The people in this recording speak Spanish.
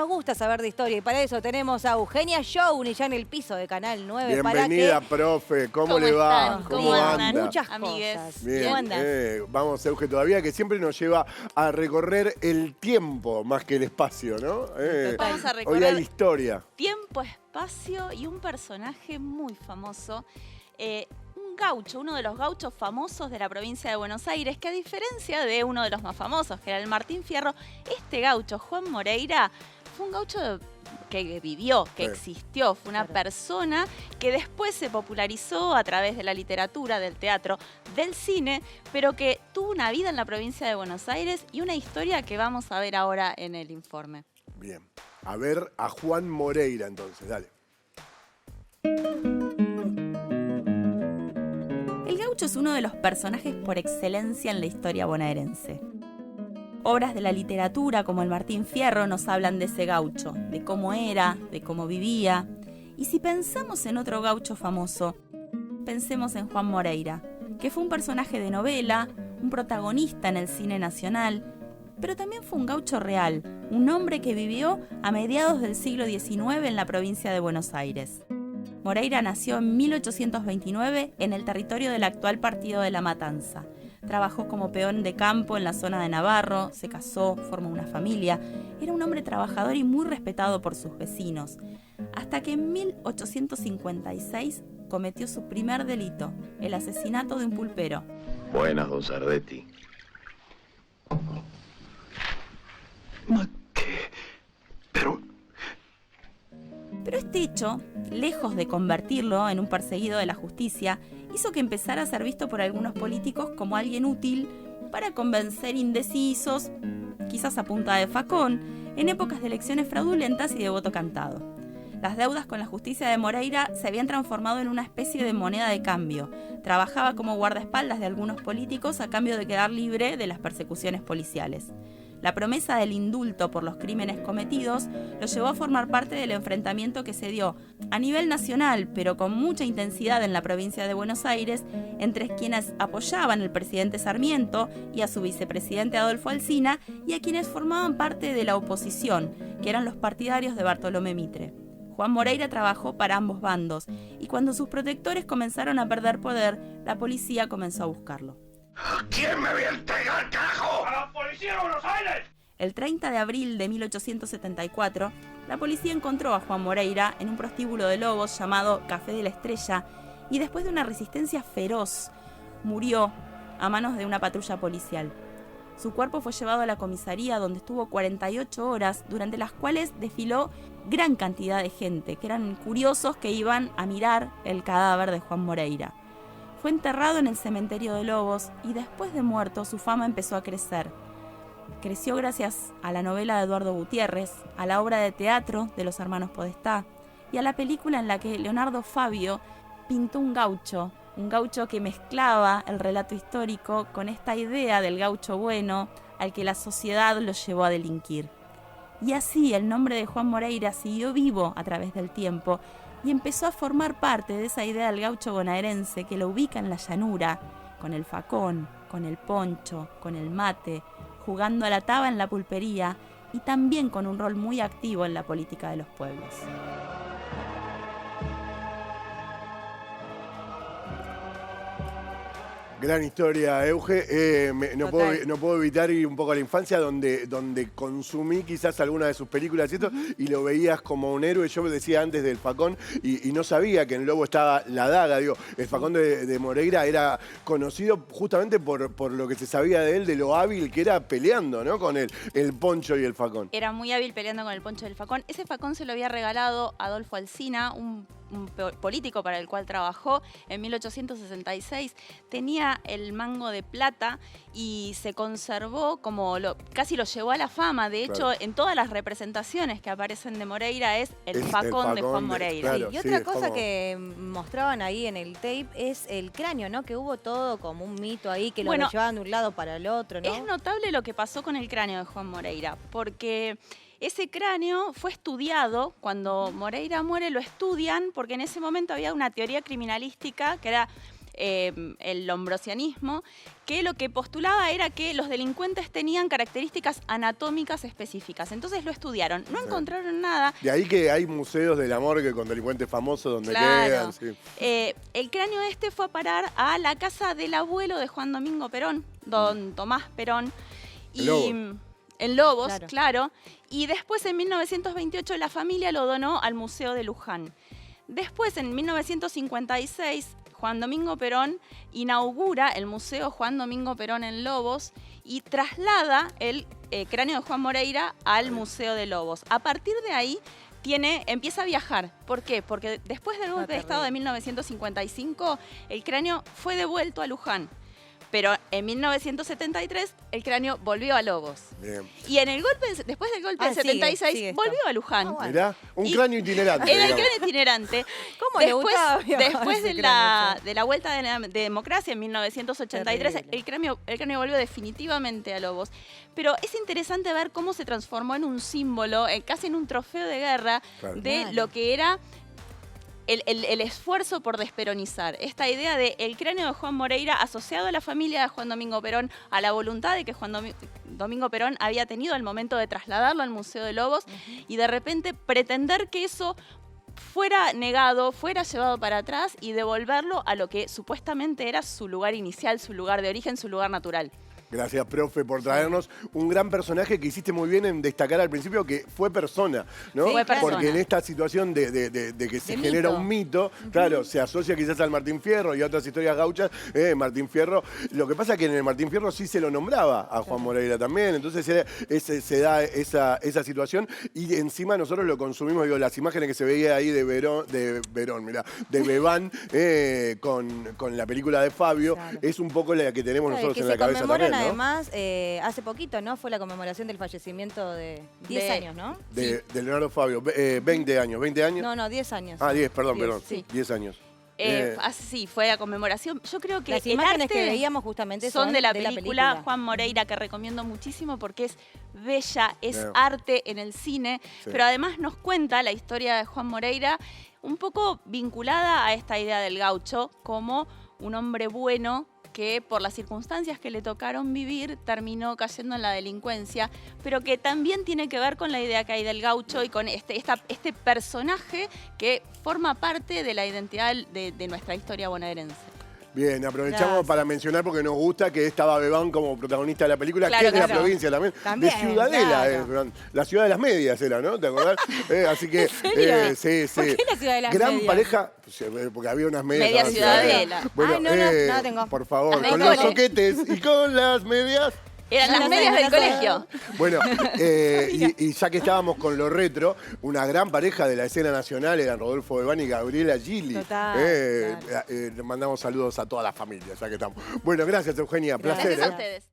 nos gusta saber de historia y para eso tenemos a Eugenia Jouni ya en el piso de Canal 9. Bienvenida, profe. ¿Cómo le va? ¿Cómo anda? anda? Muchas amigues. cosas. Bien, ¿Cómo andas? vamos, Euge, todavía que siempre nos lleva a recorrer el tiempo más que el espacio, ¿no? Vamos a Hoy recorrer hay historia. tiempo, espacio y un personaje muy famoso. Un gaucho, uno de los gauchos famosos de la provincia de Buenos Aires, que a diferencia de uno de los más famosos, que era el Martín Fierro, este gaucho, Juan Moreira, fue un gaucho que vivió, que existió, fue una persona que después se popularizó a través de la literatura, del teatro, del cine, pero que tuvo una vida en la provincia de Buenos Aires y una historia que vamos a ver ahora en el informe. Bien. A ver a Juan Moreira entonces, dale. El gaucho es uno de los personajes por excelencia en la historia bonaerense. Obras de la literatura como el Martín Fierro nos hablan de ese gaucho, de cómo era, de cómo vivía. Y si pensamos en otro gaucho famoso, pensemos en Juan Moreira, que fue un personaje de novela, un protagonista en el cine nacional, pero también fue un gaucho real, un hombre que vivió a mediados del siglo XIX en la provincia de Buenos Aires. Moreira nació en 1829 en el territorio del actual Partido de la Matanza. Trabajó como peón de campo en la zona de Navarro, se casó, formó una familia. Era un hombre trabajador y muy respetado por sus vecinos. Hasta que en 1856 cometió su primer delito, el asesinato de un pulpero. Buenas, don Sardetti. ¿Qué? Pero este hecho, lejos de convertirlo en un perseguido de la justicia, hizo que empezara a ser visto por algunos políticos como alguien útil para convencer indecisos, quizás a punta de facón, en épocas de elecciones fraudulentas y de voto cantado. Las deudas con la justicia de Moreira se habían transformado en una especie de moneda de cambio. Trabajaba como guardaespaldas de algunos políticos a cambio de quedar libre de las persecuciones policiales. La promesa del indulto por los crímenes cometidos lo llevó a formar parte del enfrentamiento que se dio a nivel nacional, pero con mucha intensidad en la provincia de Buenos Aires, entre quienes apoyaban al presidente Sarmiento y a su vicepresidente Adolfo Alsina, y a quienes formaban parte de la oposición, que eran los partidarios de Bartolomé Mitre. Juan Moreira trabajó para ambos bandos, y cuando sus protectores comenzaron a perder poder, la policía comenzó a buscarlo. ¿Quién me voy a entregar, carajo? ¡A la policía de Buenos Aires! El 30 de abril de 1874, la policía encontró a Juan Moreira en un prostíbulo de Lobos llamado Café de la Estrella y después de una resistencia feroz, murió a manos de una patrulla policial. Su cuerpo fue llevado a la comisaría donde estuvo 48 horas, durante las cuales desfiló gran cantidad de gente, que eran curiosos que iban a mirar el cadáver de Juan Moreira. Fue enterrado en el cementerio de Lobos y después de muerto su fama empezó a crecer. Creció gracias a la novela de Eduardo Gutiérrez, a la obra de teatro de los hermanos Podestá y a la película en la que Leonardo Fabio pintó un gaucho que mezclaba el relato histórico con esta idea del gaucho bueno al que la sociedad lo llevó a delinquir. Y así el nombre de Juan Moreira siguió vivo a través del tiempo y empezó a formar parte de esa idea del gaucho bonaerense que lo ubica en la llanura, con el facón, con el poncho, con el mate, jugando a la taba en la pulpería y también con un rol muy activo en la política de los pueblos. Gran historia, Euge. No puedo evitar ir un poco a la infancia donde consumí quizás alguna de sus películas y esto, y lo veías como un héroe. Yo me decía antes del Facón y no sabía que en Lobo estaba la daga. Digo, el Facón de Moreira era conocido justamente por lo que se sabía de él, de lo hábil que era peleando, ¿no? Con el poncho y el facón. Era muy hábil peleando con el poncho del facón. Ese facón se lo había regalado Adolfo Alsina, un político para el cual trabajó en 1866. Tenía el mango de plata y se conservó casi lo llevó a la fama. De hecho, en todas las representaciones que aparecen de Moreira es el facón de Juan Moreira. Claro, y otra cosa que mostraban ahí en el tape es el cráneo, ¿no? Que hubo todo como un mito ahí, que lo llevaban de un lado para el otro, ¿no? Es notable lo que pasó con el cráneo de Juan Moreira, porque ese cráneo fue estudiado. Cuando Moreira muere lo estudian porque en ese momento había una teoría criminalística que era el lombrosianismo, que lo que postulaba era que los delincuentes tenían características anatómicas específicas. Entonces lo estudiaron, no encontraron nada. De ahí que hay museos del amor que con delincuentes famosos donde quedan. Sí. El cráneo fue a parar a la casa del abuelo de Juan Domingo Perón, don Tomás Perón. En Lobos, claro. Y después, en 1928, la familia lo donó al Museo de Luján. Después, en 1956, Juan Domingo Perón inaugura el Museo Juan Domingo Perón en Lobos y traslada el cráneo de Juan Moreira al Museo de Lobos. A partir de ahí empieza a viajar. ¿Por qué? Porque después del golpe de Estado de 1955, el cráneo fue devuelto a Luján. Pero en 1973 el cráneo volvió a Lobos. Bien. Y después del golpe del 76 volvió a Luján. Bueno. Mirá, un cráneo itinerante. Era el cráneo itinerante. ¿Cómo le gustaba después de la vuelta de la democracia en 1983, el cráneo volvió definitivamente a Lobos. Pero es interesante ver cómo se transformó en un símbolo, casi en un trofeo de guerra, de lo que era el esfuerzo por desperonizar. Esta idea de el cráneo de Juan Moreira asociado a la familia de Juan Domingo Perón, a la voluntad de que Juan Domingo Perón había tenido al momento de trasladarlo al Museo de Lobos y de repente pretender que eso fuera negado, fuera llevado para atrás y devolverlo a lo que supuestamente era su lugar inicial, su lugar de origen, su lugar natural. Gracias, profe, por traernos un gran personaje que hiciste muy bien en destacar al principio que fue persona, ¿no? Sí, fue persona. Porque en esta situación de que se genera un mito, claro, se asocia quizás al Martín Fierro y a otras historias gauchas, Martín Fierro. Lo que pasa es que en el Martín Fierro sí se lo nombraba a Juan Moreira también, entonces se da esa situación y encima nosotros lo consumimos, digo, las imágenes que se veía ahí de Bebán con la película de Fabio, es un poco la que tenemos nosotros en la cabeza también. Además, hace poquito, ¿no? Fue la conmemoración del fallecimiento de 10 años, ¿no? De Leonardo Fabio, 20 años, ¿20 años? No, 10 años. Ah, 10, perdón, 10 años. Sí, fue la conmemoración. Yo creo que las imágenes que veíamos justamente son de la película Juan Moreira, que recomiendo muchísimo porque es bella, es arte en el cine, pero además nos cuenta la historia de Juan Moreira un poco vinculada a esta idea del gaucho como un hombre bueno que por las circunstancias que le tocaron vivir terminó cayendo en la delincuencia, pero que también tiene que ver con la idea que hay del gaucho y con este personaje que forma parte de la identidad de nuestra historia bonaerense. Bien, aprovechamos para mencionar porque nos gusta que estaba Bebán como protagonista de la película, que es de la provincia también de Ciudadela, la ciudad de las medias era, ¿no? ¿Te acordás? Así que, sí. ¿Por qué la ciudad de las gran medias? pareja, porque había unas medias. Media Ciudadela. Bueno, no la tengo. Por favor, con los soquetes y con las medias. Eran las medias del colegio. Bueno, y ya que estábamos con lo retro, una gran pareja de la escena nacional eran Rodolfo Bebán y Gabriela Gili. Total. Le mandamos saludos a toda la familia, ya que estamos. Bueno, gracias, Eugenia. Placer. Gracias a ustedes.